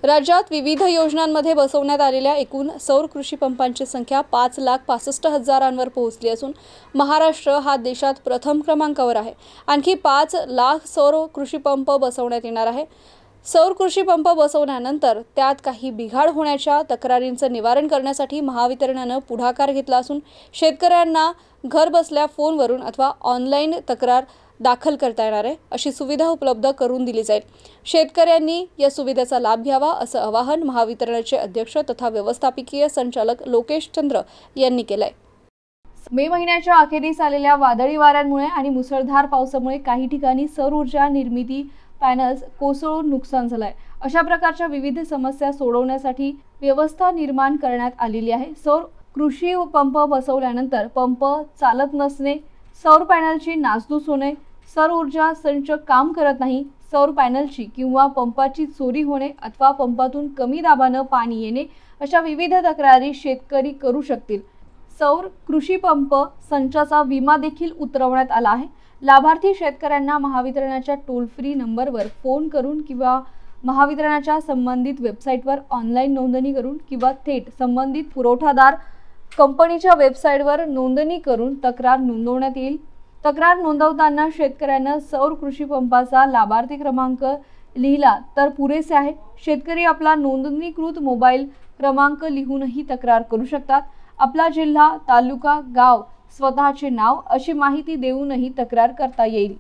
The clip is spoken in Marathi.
राज्यात विविध योजनांमध्ये बसवण्यात आलेल्या एकूण सौर कृषी पंपांची संख्या 5,65,000 पोहोचली असून महाराष्ट्र हा देशात प्रथम क्रमांकावर आहे। आणखी 5,00,000 सौर कृषी पंप बसवण्यात येणार आहे। सौर कृषी पंप बसवल्यानंतर त्यात काही बिघाड होण्याच्या तक्रारींचं निवारण करण्यासाठी महावितरणानं पुढाकार घेतला असून शेतकऱ्यांना घर बसल्या फोनवरून अथवा ऑनलाईन तक्रार दाखल करता येणार आहे अशी सुविधा उपलब्ध करून दिली जाईल। शेतकऱ्यांनी या सुविधेचा लाभ घ्यावा असं आवाहन महावितरणाचे अध्यक्ष तथा व्यवस्थापकीय संचालक लोकेश चंद्र यांनी केलंय। मे महिन्याच्या अखेरीस आलेल्या वादळी वाऱ्यांमुळे आणि मुसळधार पावसामुळे काही ठिकाणी सौर ऊर्जा निर्मिती पॅनल्स कोसळून नुकसान झालंय। अशा प्रकारच्या विविध समस्या सोडवण्यासाठी व्यवस्था निर्माण करण्यात आलेली आहे। सौर कृषी पंप बसवल्यानंतर पंप चालत नसणे, सौर पॅनलची नासधूस होणे, सौर ऊर्जा संच काम करत नाही, सौर पॅनलची किंवा पंपाची चोरी होणे अथवा पंपातून कमी दाबाने पाणी येणे अशा विविध तक्रारी शेतकरी करू शकतील। सौर कृषी पंप संचाचा विमा देखील उतरवण्यात आला आहे। लाभार्थी शेतकऱ्यांना महावितरणाच्या टोल फ्री नंबरवर फोन करून किंवा महावितरणाच्या संबंधित वेबसाईटवर ऑनलाईन नोंदणी करून किंवा थेट संबंधित पुरवठादार कंपनीच्या वेबसाईटवर नोंदणी करून तक्रार नोंदवण्यात येईल। तक्रार नोंदवताना शेतकऱ्यांना सौर कृषी पंपाचा लाभार्थी क्रमांक लिहिला तर पुरेसे आहे। शेतकरी आपला नोंदणीकृत मोबाईल क्रमांक लिहूनही तक्रार करू शकतात। आपला जिल्हा, तालुका, गाव, स्वतःचे नाव अशी माहिती देऊनही तक्रार करता येईल।